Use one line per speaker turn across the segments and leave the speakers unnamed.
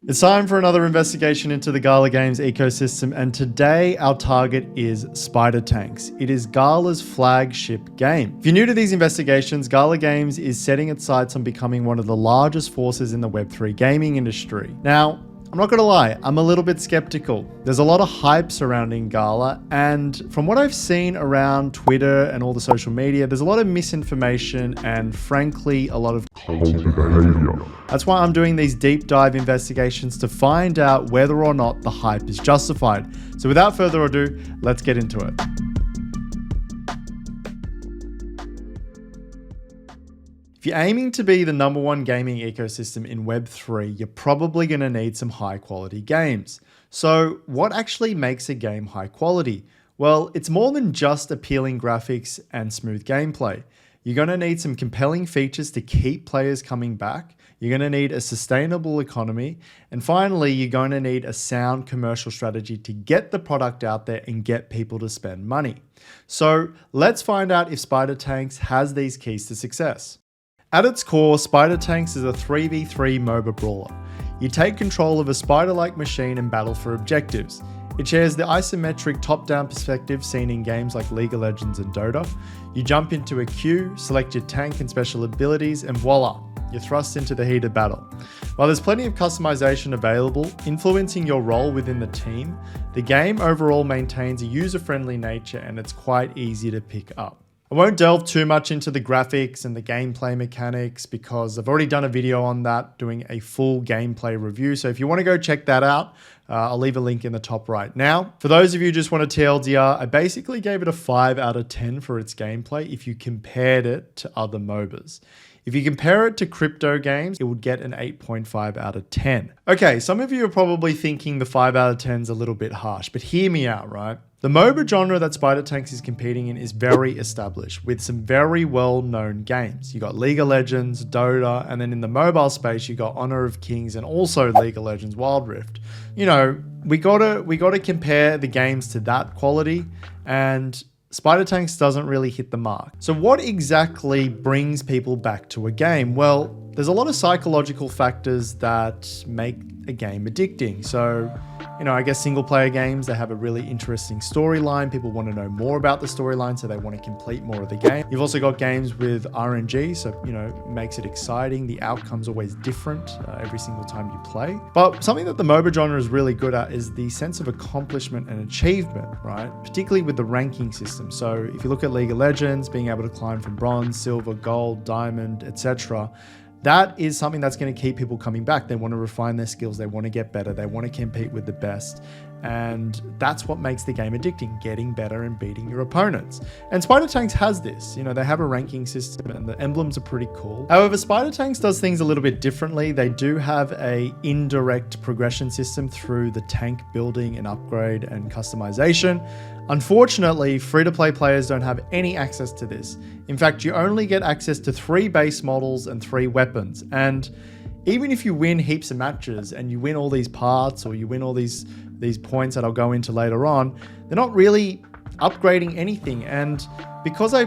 It's time for another investigation into the Gala Games ecosystem, and today our target is SpiderTanks. It is Gala's flagship game. If you're new to these investigations, Gala Games is setting its sights on becoming one of the largest forces in the Web3 gaming industry. Now, I'm not gonna lie, I'm a little bit skeptical. There's a lot of hype surrounding Gala, and from what I've seen around Twitter and all the social media, there's a lot of misinformation and frankly, a lot of cult behavior. That's why I'm doing these deep dive investigations to find out whether or not the hype is justified. So without further ado, let's get into it. If you're aiming to be the #1 gaming ecosystem in Web3, you're probably going to need some high quality games. So what actually makes a game high quality? Well, it's more than just appealing graphics and smooth gameplay. You're going to need some compelling features to keep players coming back. You're going to need a sustainable economy. And finally, you're going to need a sound commercial strategy to get the product out there and get people to spend money. So let's find out if SpiderTanks has these keys to success. At its core, SpiderTanks is a 3v3 MOBA brawler. You take control of a spider-like machine and battle for objectives. It shares the isometric top-down perspective seen in games like League of Legends and Dota. You jump into a queue, select your tank and special abilities, and voila, you're thrust into the heat of battle. While there's plenty of customization available, influencing your role within the team, the game overall maintains a user-friendly nature and it's quite easy to pick up. I won't delve too much into the graphics and the gameplay mechanics because I've already done a video on that doing a full gameplay review. So if you want to go check that out, I'll leave a link in the top right. Now, for those of you who just want a TLDR, I basically gave it a 5 out of 10 for its gameplay if you compared it to other MOBAs. If you compare it to crypto games, it would get an 8.5 out of 10. Okay, some of you are probably thinking the 5 out of 10 is a little bit harsh, but hear me out, right? The MOBA genre that SpiderTanks is competing in is very established with some very well-known games. You got League of Legends, Dota, and then in the mobile space, you got Honor of Kings and also League of Legends Wild Rift. You know, we gotta compare the games to that quality, and SpiderTanks doesn't really hit the mark. So what exactly brings people back to a game? Well, there's a lot of psychological factors that make a game addicting. So, you know, I guess single player games, they have a really interesting storyline. People want to know more about the storyline, so they want to complete more of the game. You've also got games with RNG, so, you know, it makes it exciting. The outcome's always different every single time you play. But something that the MOBA genre is really good at is the sense of accomplishment and achievement, right? Particularly with the ranking system. So if you look at League of Legends, being able to climb from bronze, silver, gold, diamond, etc., that is something that's going to keep people coming back. They want to refine their skills. They want to get better. They want to compete with the best. And that's what makes the game addicting, getting better and beating your opponents. And SpiderTanks has this. You know, they have a ranking system and the emblems are pretty cool. However, SpiderTanks does things a little bit differently. They do have a indirect progression system through the tank building and upgrade and customization. Unfortunately, free-to-play players don't have any access to this. In fact, you only get access to 3 base models and 3 weapons. And even if you win heaps of matches and you win all these parts or you win all these points that I'll go into later on, they're not really upgrading anything. And because I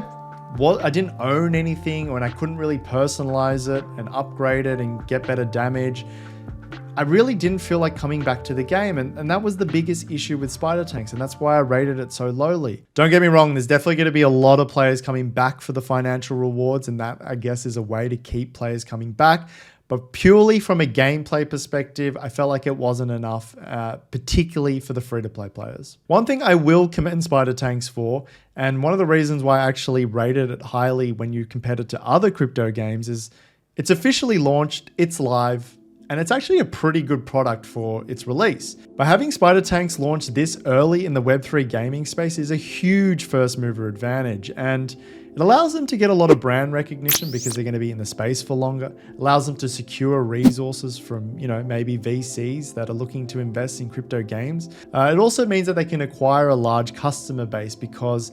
didn't own anything and I couldn't really personalize it and upgrade it and get better damage, I really didn't feel like coming back to the game, and that was the biggest issue with SpiderTanks, and that's why I rated it so lowly. Don't get me wrong, there's definitely going to be a lot of players coming back for the financial rewards, and that, I guess, is a way to keep players coming back. But purely from a gameplay perspective, I felt like it wasn't enough, particularly for the free-to-play players. One thing I will commend SpiderTanks for, and one of the reasons why I actually rated it highly when you compared it to other crypto games, is it's officially launched, it's live, and it's actually a pretty good product for its release. By having SpiderTanks launched this early in the Web3 gaming space is a huge first mover advantage, and it allows them to get a lot of brand recognition because they're going to be in the space for longer. It allows them to secure resources from, you know, maybe VCs that are looking to invest in crypto games. It also means that they can acquire a large customer base because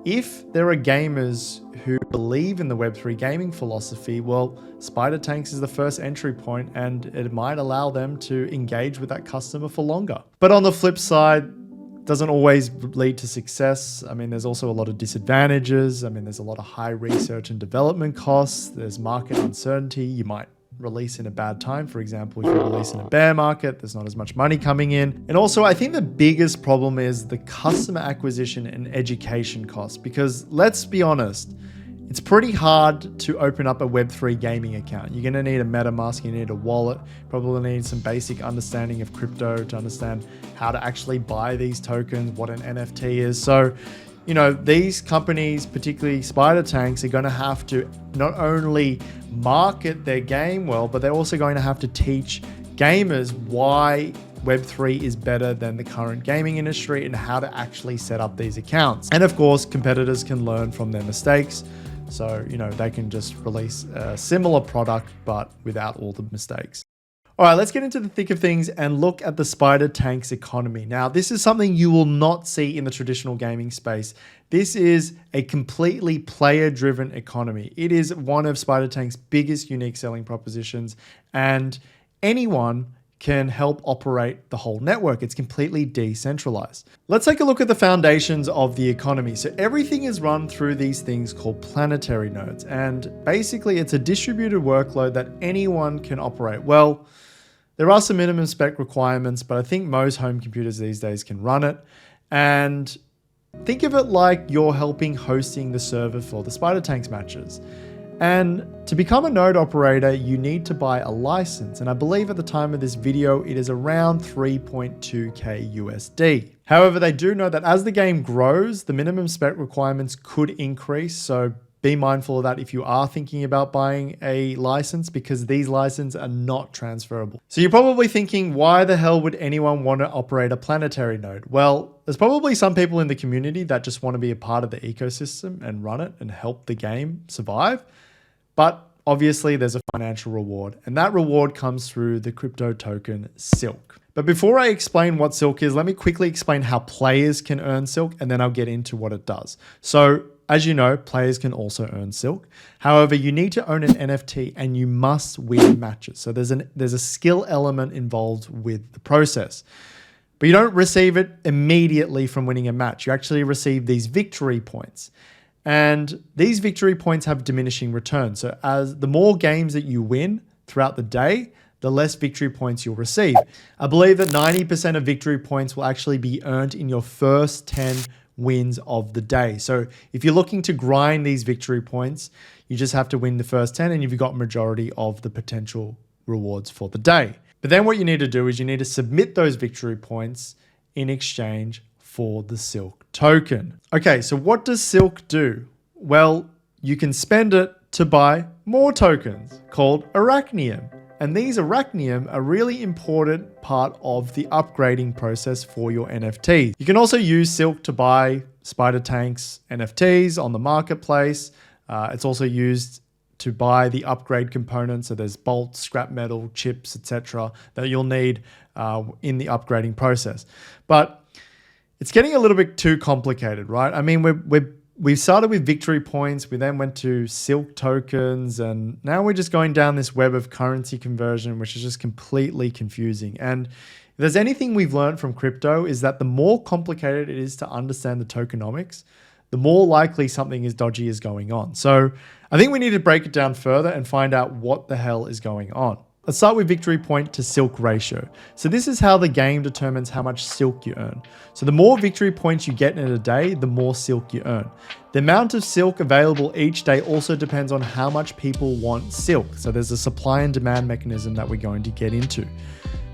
if there are gamers who believe in the Web3 gaming philosophy, well, SpiderTanks is the first entry point and it might allow them to engage with that customer for longer. But on the flip side, doesn't always lead to success. I mean, there's also a lot of disadvantages. I mean, there's a lot of high research and development costs. There's market uncertainty. You might release in a bad time. For example, if you release in a bear market, there's not as much money coming in. And also, I think the biggest problem is the customer acquisition and education costs, because let's be honest, it's pretty hard to open up a Web3 gaming account. You're going to need a MetaMask, you need a wallet, probably need some basic understanding of crypto to understand how to actually buy these tokens, what an NFT is. So, you know, these companies, particularly SpiderTanks, are going to have to not only market their game well, but they're also going to have to teach gamers why Web3 is better than the current gaming industry and how to actually set up these accounts. And of course, competitors can learn from their mistakes. So, you know, they can just release a similar product, but without all the mistakes. All right, let's get into the thick of things and look at the SpiderTanks Economy. Now, this is something you will not see in the traditional gaming space. This is a completely player-driven economy. It is one of SpiderTanks' biggest unique selling propositions, and anyone can help operate the whole network. It's completely decentralized. Let's take a look at the foundations of the economy. So everything is run through these things called Planetary nodes. And basically it's a distributed workload that anyone can operate. Well, there are some minimum spec requirements, but I think most home computers these days can run it. And think of it like you're helping hosting the server for the SpiderTanks matches. And to become a node operator, you need to buy a license. And I believe at the time of this video, it is around 3.2K USD. However, they do know that as the game grows, the minimum spec requirements could increase. So be mindful of that if you are thinking about buying a license, because these licenses are not transferable. So you're probably thinking, why the hell would anyone want to operate a Planetary node? Well, there's probably some people in the community that just want to be a part of the ecosystem and run it and help the game survive. But obviously there's a financial reward, and that reward comes through the crypto token Silk. But before I explain what Silk is, let me quickly explain how players can earn Silk, and then I'll get into what it does. So as you know, players can also earn Silk. However, you need to own an NFT and you must win matches. So there's a skill element involved with the process. But you don't receive it immediately from winning a match. You actually receive these victory points. And these victory points have diminishing returns. So as the more games that you win throughout the day, the less victory points you'll receive. I believe that 90% of victory points will actually be earned in your first 10 wins of the day. So if you're looking to grind these victory points, you just have to win the first 10 and you've got majority of the potential rewards for the day. But then what you need to do is you need to submit those victory points in exchange for the Silk token. Okay, so what does Silk do? Well, you can spend it to buy more tokens called Arachnium. And these Arachnium are a really important part of the upgrading process for your NFTs. You can also use Silk to buy SpiderTanks NFTs on the marketplace. It's also used to buy the upgrade components. So there's bolts, scrap metal, chips, etc. that you'll need in the upgrading process. But it's getting a little bit too complicated, right? I mean, we started with victory points, we then went to Silk tokens, and now we're just going down this web of currency conversion, which is just completely confusing. And if there's anything we've learned from crypto is that the more complicated it is to understand the tokenomics, the more likely something is dodgy is going on. So I think we need to break it down further and find out what the hell is going on. Let's start with victory point to Silk ratio. So this is how the game determines how much Silk you earn. So the more victory points you get in a day, the more Silk you earn. The amount of Silk available each day also depends on how much people want Silk. So there's a supply and demand mechanism that we're going to get into.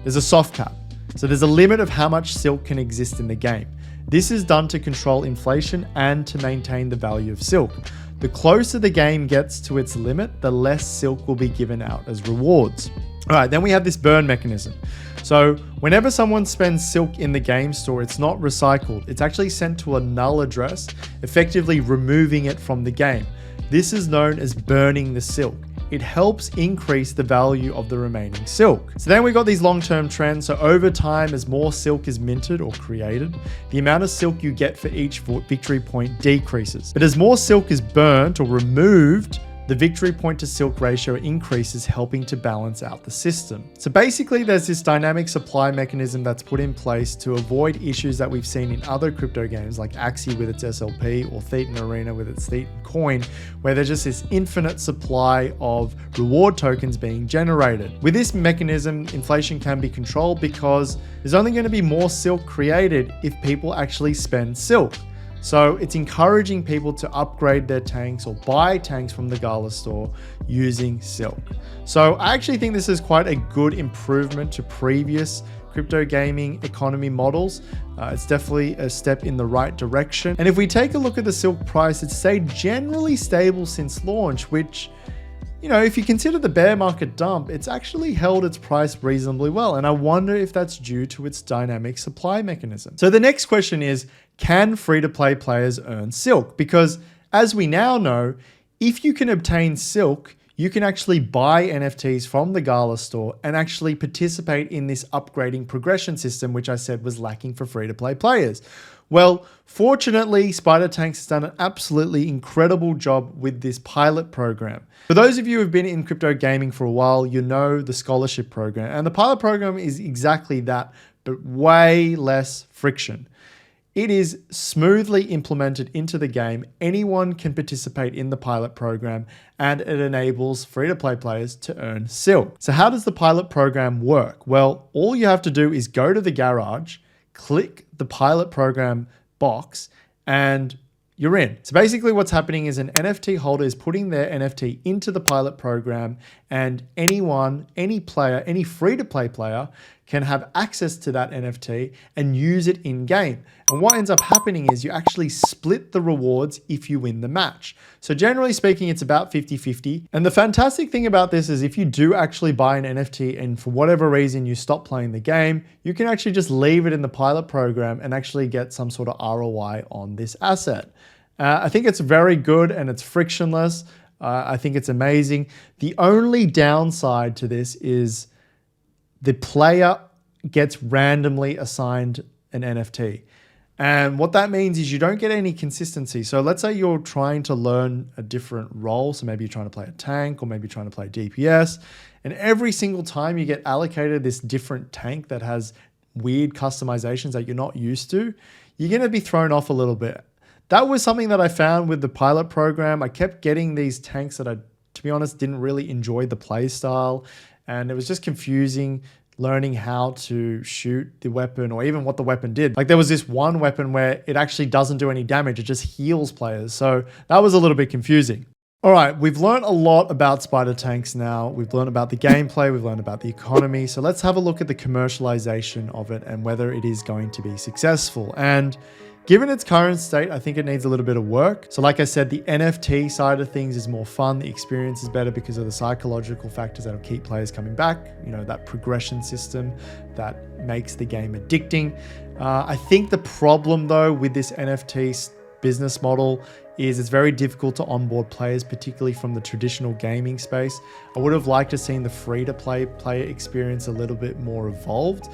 There's a soft cap. So there's a limit of how much Silk can exist in the game. This is done to control inflation and to maintain the value of Silk. The closer the game gets to its limit, the less Silk will be given out as rewards. All right, then we have this burn mechanism. So whenever someone spends Silk in the game store, it's not recycled. It's actually sent to a null address, effectively removing it from the game. This is known as burning the Silk. It helps increase the value of the remaining Silk. So then we've got these long-term trends. So over time, as more Silk is minted or created, the amount of Silk you get for each victory point decreases. But as more Silk is burnt or removed, the victory point to silk ratio increases, helping to balance out the system. So basically there's this dynamic supply mechanism that's put in place to avoid issues that we've seen in other crypto games like Axie with its SLP or Thetan Arena with its Thetan coin, where there's just this infinite supply of reward tokens being generated. With this mechanism, inflation can be controlled because there's only going to be more silk created if people actually spend silk. So it's encouraging people to upgrade their tanks or buy tanks from the Gala store using silk. So I actually think this is quite a good improvement to previous crypto gaming economy models. It's definitely a step in the right direction. And if we take a look at the silk price, it's stayed generally stable since launch, which, you know, if you consider the bear market dump, it's actually held its price reasonably well. And I wonder if that's due to its dynamic supply mechanism. So the next question is, can free-to-play players earn silk? Because as we now know, if you can obtain silk, you can actually buy NFTs from the Gala store and actually participate in this upgrading progression system, which I said was lacking for free-to-play players. Well, fortunately, SpiderTanks has done an absolutely incredible job with this pilot program. For those of you who have been in crypto gaming for a while, you know the scholarship program. And the pilot program is exactly that, but way less friction. It is smoothly implemented into the game. Anyone can participate in the pilot program, and it enables free-to-play players to earn silk. So how does the pilot program work? Well, all you have to do is go to the garage, click the pilot program box, and you're in. So basically what's happening is an NFT holder is putting their NFT into the pilot program, and anyone, any player, any free-to-play player can have access to that NFT and use it in game. And what ends up happening is you actually split the rewards if you win the match. So generally speaking, it's about 50-50. And the fantastic thing about this is if you do actually buy an NFT and for whatever reason you stop playing the game, you can actually just leave it in the pilot program and actually get some sort of ROI on this asset. I think it's very good and it's frictionless. I think it's amazing. The only downside to this is the player gets randomly assigned an NFT. And what that means is you don't get any consistency. So let's say you're trying to learn a different role. So maybe you're trying to play a tank or maybe you're trying to play DPS. And every single time you get allocated this different tank that has weird customizations that you're not used to, you're going to be thrown off a little bit. That was something that I found with the pilot program. I kept getting these tanks that I, to be honest, didn't really enjoy the play style. And it was just confusing learning how to shoot the weapon or even what the weapon did. Like there was this one weapon where it actually doesn't do any damage. It just heals players. So that was a little bit confusing. All right, we've learned a lot about SpiderTanks now. We've learned about the gameplay. We've learned about the economy. So let's have a look at the commercialization of it and whether it is going to be successful. And given its current state, I think it needs a little bit of work. So like I said, the NFT side of things is more fun. The experience is better because of the psychological factors that'll keep players coming back. You know, that progression system that makes the game addicting. I think the problem though with this NFT business model is it's very difficult to onboard players, particularly from the traditional gaming space. I would have liked to have seen the free-to-play player experience a little bit more evolved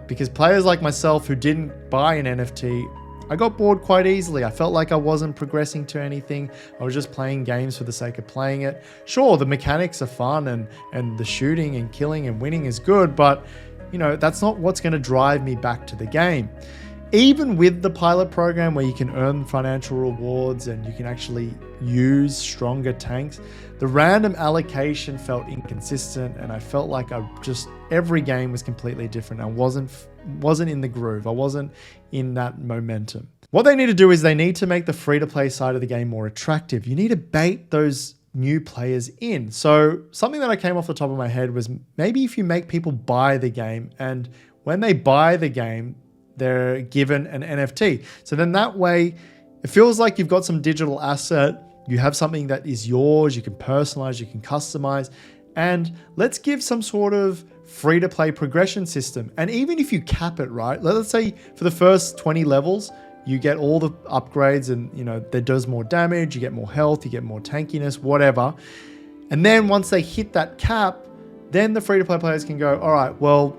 because players like myself who didn't buy an NFT, I got bored quite easily. I felt like I wasn't progressing to anything. I was just playing games for the sake of playing it. Sure, the mechanics are fun and the shooting and killing and winning is good, but you know, that's not what's going to drive me back to the game. Even with the pilot program where you can earn financial rewards and you can actually use stronger tanks, the random allocation felt inconsistent and I felt like every game was completely different. I wasn't in the groove. I wasn't in that momentum. What they need to do is they need to make the free-to-play side of the game more attractive. You need to bait those new players in. So something that I came off the top of my head was maybe if you make people buy the game and when they buy the game, they're given an NFT. So then that way, it feels like you've got some digital asset. You have something that is yours. You can personalize, you can customize. And let's give some sort of free-to-play progression system. And even if you cap it, right? Let's say for the first 20 levels, you get all the upgrades and, you know, that does more damage, you get more health, you get more tankiness, whatever. And then once they hit that cap, then the free-to-play players can go, all right, well,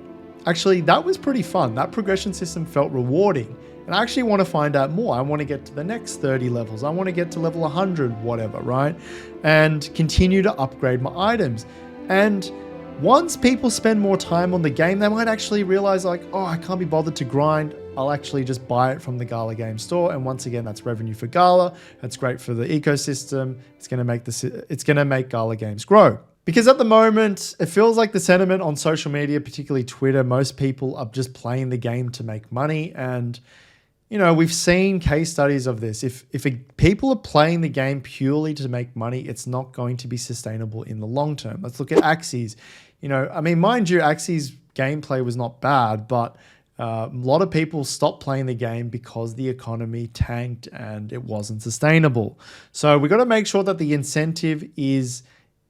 actually, that was pretty fun. That progression system felt rewarding. And I actually want to find out more. I want to get to the next 30 levels. I want to get to level 100, whatever, right? And continue to upgrade my items. And once people spend more time on the game, they might actually realize like, oh, I can't be bothered to grind. I'll actually just buy it from the Gala Games store. And once again, that's revenue for Gala. That's great for the ecosystem. It's going to make Gala Games grow. Because at the moment, it feels like the sentiment on social media, particularly Twitter, most people are just playing the game to make money. And, you know, we've seen case studies of this. If people are playing the game purely to make money, it's not going to be sustainable in the long term. Let's look at Axie's. You know, I mean, mind you, Axie's gameplay was not bad, but a lot of people stopped playing the game because the economy tanked and it wasn't sustainable. So we got to make sure that the incentive is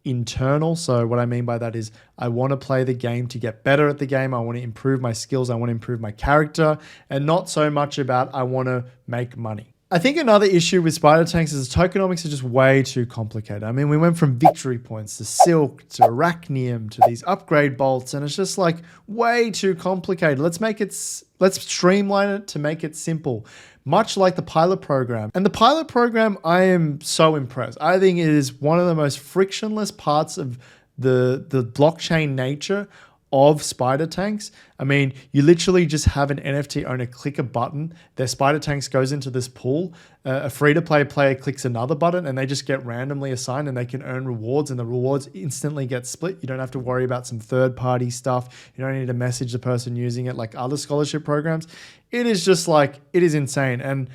internal. So what I mean by that is I want to play the game to get better at the game. I want to improve my skills. I want to improve my character, and not so much about I want to make money. I think another issue with SpiderTanks is tokenomics are just way too complicated. I mean, we went from victory points to silk to arachnium to these upgrade bolts, and it's just like way too complicated. Let's streamline it to make it simple, much like the pilot program. And the pilot program, I am so impressed. I think it is one of the most frictionless parts of the blockchain nature of SpiderTanks. I mean, you literally just have an NFT owner click a button, their SpiderTanks goes into this pool, a free-to-play player clicks another button, and they just get randomly assigned, and they can earn rewards, and the rewards instantly get split. You don't have to worry about some third-party stuff. You don't need to message the person using it like other scholarship programs. It is just like, it is insane. And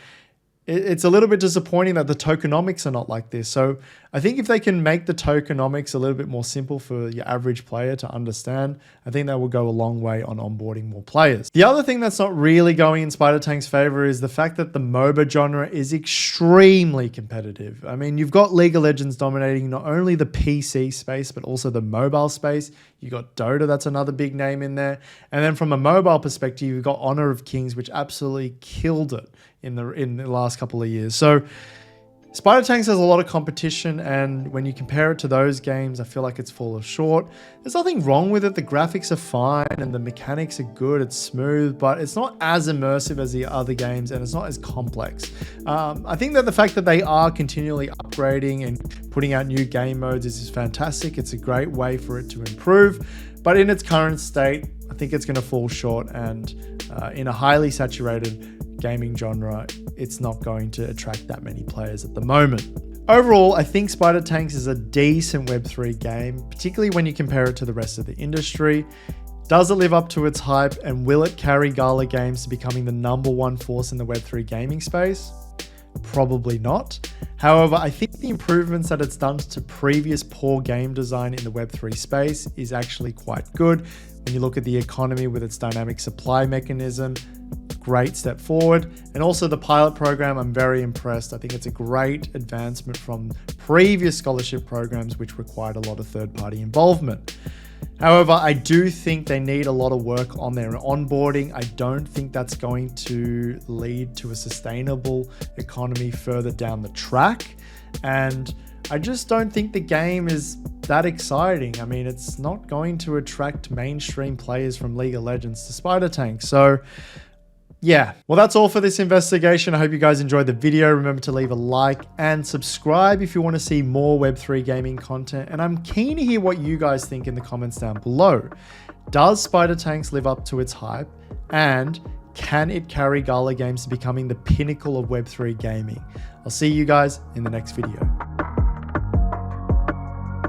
it's a little bit disappointing that the tokenomics are not like this. So I think if they can make the tokenomics a little bit more simple for your average player to understand, I think that will go a long way on onboarding more players. The other thing that's not really going in SpiderTanks' favor is the fact that the MOBA genre is extremely competitive. I mean, you've got League of Legends dominating not only the PC space, but also the mobile space. You got Dota, that's another big name in there. And then from a mobile perspective, you've got Honor of Kings, which absolutely killed it in the last couple of years. So SpiderTanks has a lot of competition, and when you compare it to those games, I feel like it's fallen short. There's nothing wrong with it. The graphics are fine and the mechanics are good. It's smooth, but it's not as immersive as the other games, and it's not as complex. I think that the fact that they are continually upgrading and putting out new game modes is fantastic. It's a great way for it to improve, but in its current state, I think it's going to fall short, and in a highly saturated gaming genre, it's not going to attract that many players at the moment. Overall, I think SpiderTanks is a decent Web3 game, particularly when you compare it to the rest of the industry. Does it live up to its hype, and will it carry Gala Games to becoming the #1 force in the Web3 gaming space? Probably not. However, I think the improvements that it's done to previous poor game design in the Web3 space is actually quite good. When you look at the economy with its dynamic supply mechanism, great step forward. And also the pilot program, I'm very impressed. I think it's a great advancement from previous scholarship programs, which required a lot of third-party involvement. However, I do think they need a lot of work on their onboarding. I don't think that's going to lead to a sustainable economy further down the track. And I just don't think the game is that exciting. I mean, it's not going to attract mainstream players from League of Legends to SpiderTanks. So yeah, well, that's all for this investigation. I hope you guys enjoyed the video. Remember to leave a like and subscribe if you want to see more Web3 gaming content. And I'm keen to hear what you guys think in the comments down below. Does SpiderTanks live up to its hype? And can it carry Gala Games to becoming the pinnacle of Web3 gaming? I'll see you guys in the next video.